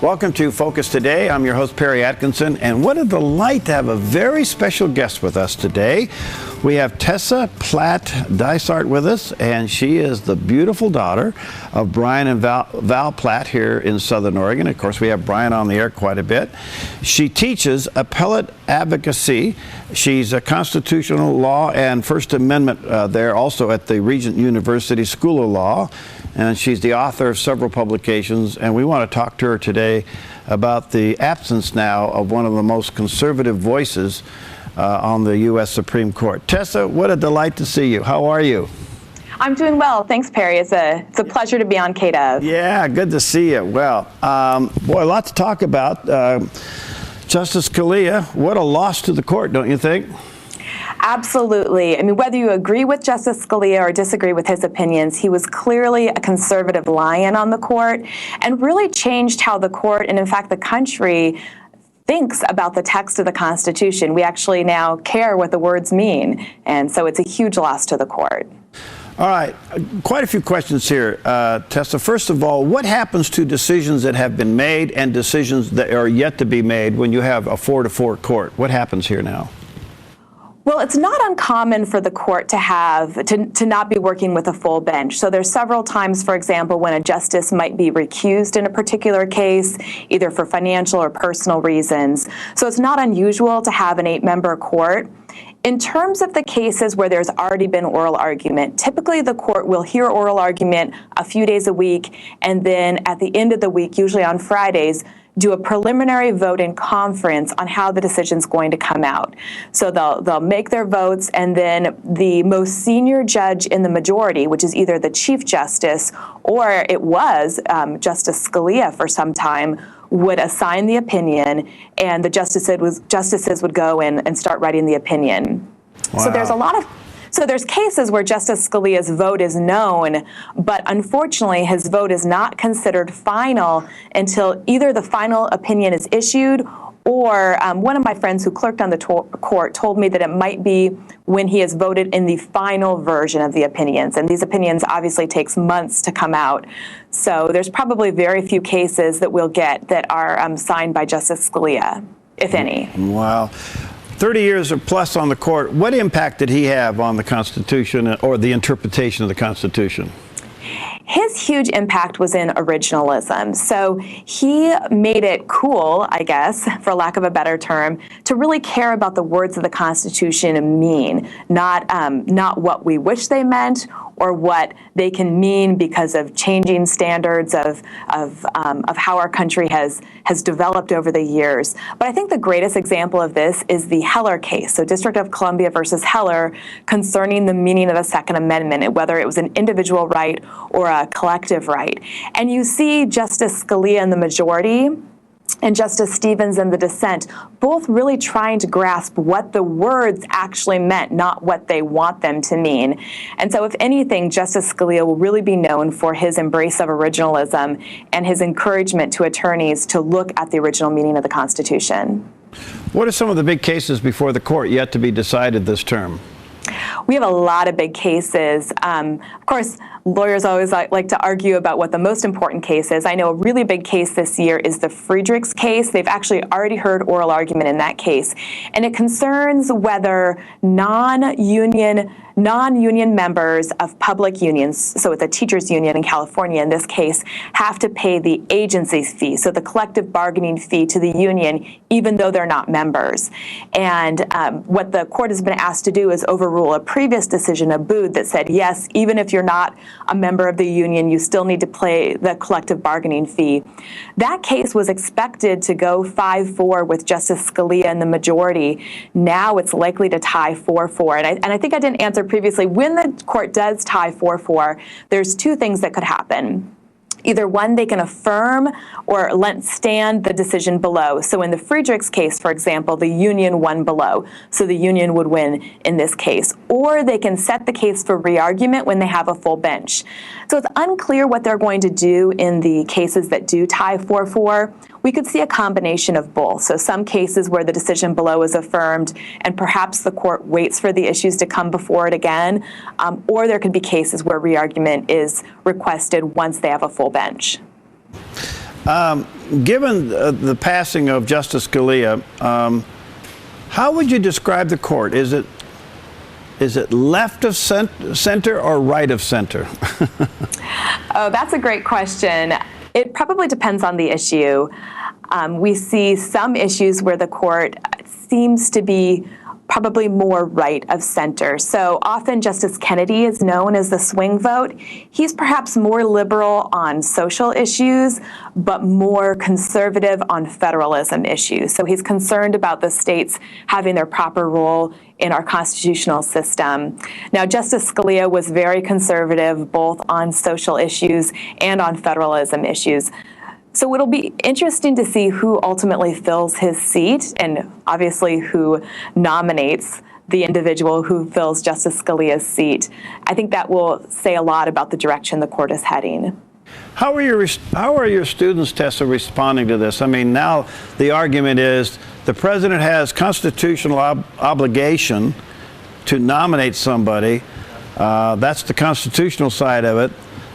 Welcome to Focus Today. I'm your host, Perry Atkinson, and what a delight to have a very special guest with us today. We have Tessa Dysart with us, and she is the beautiful daughter of Bryan and Val Platt here in Southern Oregon. Of course, we have Bryan on the air quite a bit. She teaches appellate advocacy. She's a constitutional law and First Amendment there also at the Regent University School of Law. And she's the author of several publications, and we want to talk to her today about the absence now of one of the most conservative voices on the U.S. Supreme Court. Tessa, what a delight to see you. How are you? I'm doing well. Thanks, Perry. It's a pleasure to be on theDove. Yeah, good to see you. Well, boy, a lot to talk about. Justice Scalia, what a loss to the court, don't you think? Absolutely. I mean, whether you agree with Justice Scalia or disagree with his opinions, he was clearly a conservative lion on the court and really changed how the court, and in fact the country, thinks about the text of the Constitution. We actually now care what the words mean, and so it's a huge loss to the court. All right, quite a few questions here, Tessa. First of all, what happens to decisions that have been made and decisions that are yet to be made when you have a 4-4 court? What happens here now? Well, it's not uncommon for the court to not be working with a full bench. So there's several times, for example, when a justice might be recused in a particular case, either for financial or personal reasons. So it's not unusual to have an 8-member court. In terms of the cases where there's already been oral argument, typically the court will hear oral argument a few days a week, and then at the end of the week, usually on Fridays, do a preliminary vote in conference on how the decision's going to come out. So they'll make their votes, and then the most senior judge in the majority, which is either the Chief Justice or it was Justice Scalia for some time, would assign the opinion, and the justices would go in and start writing the opinion. Wow. So there's cases where Justice Scalia's vote is known, but unfortunately his vote is not considered final until either the final opinion is issued, or one of my friends who clerked on the court told me that it might be when he has voted in the final version of the opinions. And these opinions obviously takes months to come out. So there's probably very few cases that we'll get that are signed by Justice Scalia, if any. Wow. 30 years or plus on the court, what impact did he have on the Constitution or the interpretation of the Constitution? His huge impact was in originalism. So he made it cool, I guess, for lack of a better term, to really care about the words of the Constitution mean, not what we wish they meant or what they can mean because of changing standards of how our country has developed over the years. But I think the greatest example of this is the Heller case, so District of Columbia versus Heller, concerning the meaning of the Second Amendment, and whether it was an individual right or a collective right. And you see Justice Scalia in the majority and Justice Stevens in the dissent, both really trying to grasp what the words actually meant, not what they want them to mean. And so if anything, Justice Scalia will really be known for his embrace of originalism and his encouragement to attorneys to look at the original meaning of the Constitution. What are some of the big cases before the court yet to be decided this term? We have a lot of big cases. Of course, lawyers always like to argue about what the most important case is. I know a really big case this year is the Friedrichs case. They've actually already heard oral argument in that case. And it concerns whether non-union members of public unions, so it's a teachers union in California in this case, have to pay the agency's fee, so the collective bargaining fee to the union, even though they're not members. And what the court has been asked to do is overrule a previous decision of Booth that said, yes, even if you're not a member of the union, you still need to pay the collective bargaining fee. That case was expected to go 5-4 with Justice Scalia in the majority. Now it's likely to tie 4-4. And I think I didn't answer previously, when the court does tie 4-4, there's two things that could happen. Either one, they can affirm or let stand the decision below. So in the Friedrichs case, for example, the union won below, so the union would win in this case. Or they can set the case for re-argument when they have a full bench. So it's unclear what they're going to do in the cases that do tie 4-4. We could see a combination of both. So some cases where the decision below is affirmed and perhaps the court waits for the issues to come before it again, or there could be cases where re-argument is requested once they have a full bench. Given the passing of Justice Scalia, how would you describe the court? Is it left of center or right of center? Oh, that's a great question. It probably depends on the issue. We see some issues where the court seems to be probably more right of center. So often Justice Kennedy is known as the swing vote. He's perhaps more liberal on social issues, but more conservative on federalism issues. So he's concerned about the states having their proper role in our constitutional system. Now, Justice Scalia was very conservative both on social issues and on federalism issues. So it'll be interesting to see who ultimately fills his seat and obviously who nominates the individual who fills Justice Scalia's seat. I think that will say a lot about the direction the court is heading. How are your students, Tessa, responding to this? I mean, now the argument is the president has constitutional obligation to nominate somebody. That's the constitutional side of it.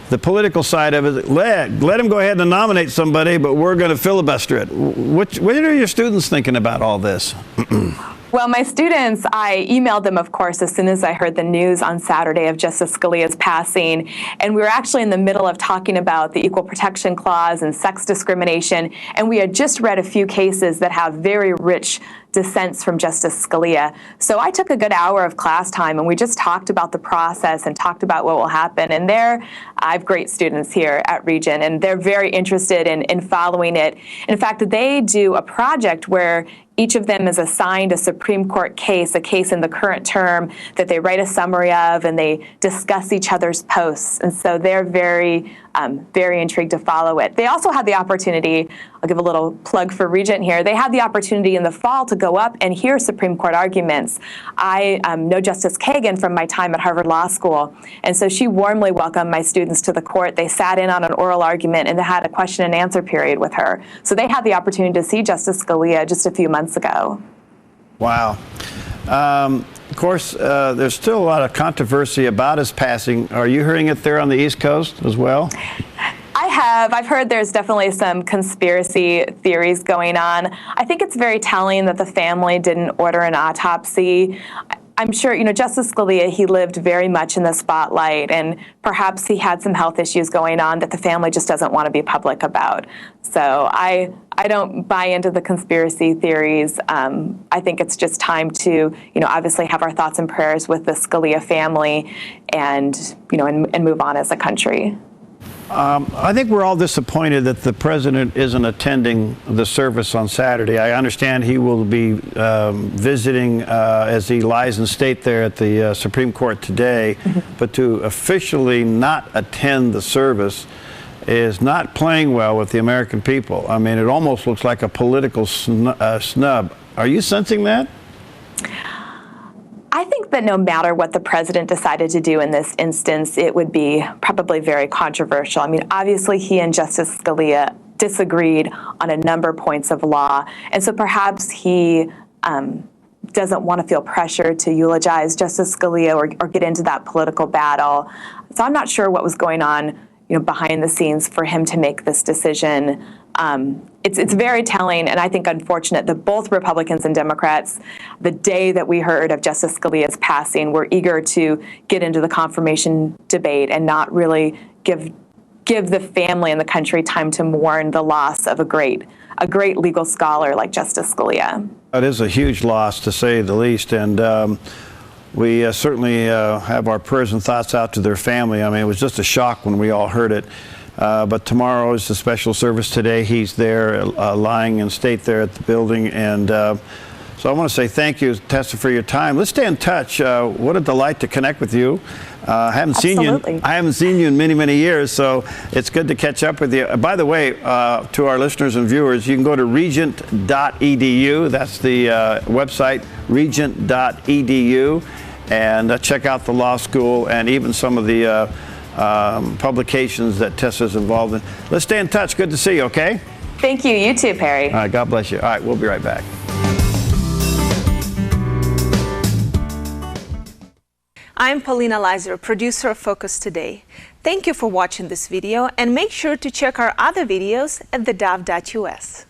The political side of it, let him go ahead and nominate somebody, but we're going to filibuster it. What are your students thinking about all this? Well, my students, I emailed them, of course, as soon as I heard the news on Saturday of Justice Scalia's passing. And we were actually in the middle of talking about the Equal Protection Clause and sex discrimination. And we had just read a few cases that have very rich dissents from Justice Scalia. So I took a good hour of class time and we just talked about the process and talked about what will happen. And I have great students here at Regent, and they're very interested in following it. In fact, they do a project where each of them is assigned a Supreme Court case, a case in the current term that they write a summary of, and they discuss each other's posts. And so they're very intrigued to follow it. They also had the opportunity, I'll give a little plug for Regent here, they had the opportunity in the fall to go up and hear Supreme Court arguments. I know Justice Kagan from my time at Harvard Law School, and so she warmly welcomed my students to the court. They sat in on an oral argument and they had a question and answer period with her. So they had the opportunity to see Justice Scalia just a few months ago. Wow. Of course, there's still a lot of controversy about his passing. Are you hearing it there on the East Coast as well? I have. I've heard there's definitely some conspiracy theories going on. I think it's very telling that the family didn't order an autopsy. I'm sure, Justice Scalia, he lived very much in the spotlight, and perhaps he had some health issues going on that the family just doesn't want to be public about. So I don't buy into the conspiracy theories. I think it's just time to, obviously have our thoughts and prayers with the Scalia family and move on as a country. I think we're all disappointed that the president isn't attending the service on Saturday. I understand he will be visiting as he lies in state there at the Supreme Court today, but to officially not attend the service is not playing well with the American people. I mean, it almost looks like a political snub. Are you sensing that? I think that no matter what the president decided to do in this instance, it would be probably very controversial. I mean, obviously, he and Justice Scalia disagreed on a number of points of law, and so perhaps he doesn't want to feel pressure to eulogize Justice Scalia or get into that political battle. So I'm not sure what was going on, behind the scenes for him to make this decision. It's very telling, and I think unfortunate that both Republicans and Democrats, the day that we heard of Justice Scalia's passing, were eager to get into the confirmation debate and not really give the family and the country time to mourn the loss of a great legal scholar like Justice Scalia. It is a huge loss, to say the least, and we certainly have our prayers and thoughts out to their family. I mean, it was just a shock when we all heard it. But tomorrow is the special service. Today he's there lying in state there at the building. And so I want to say thank you, Tessa, for your time. Let's stay in touch. What a delight to connect with you. I haven't seen you in many, many years, so it's good to catch up with you. By the way, to our listeners and viewers, you can go to regent.edu. That's the website, regent.edu, and check out the law school and even some of the publications that Tessa's involved in. Let's stay in touch. Good to see you, okay? Thank you. You too, Perry. All right, God bless you. All right, we'll be right back. I'm Paulina Leiser, producer of Focus Today. Thank you for watching this video, and make sure to check our other videos at theDove.us.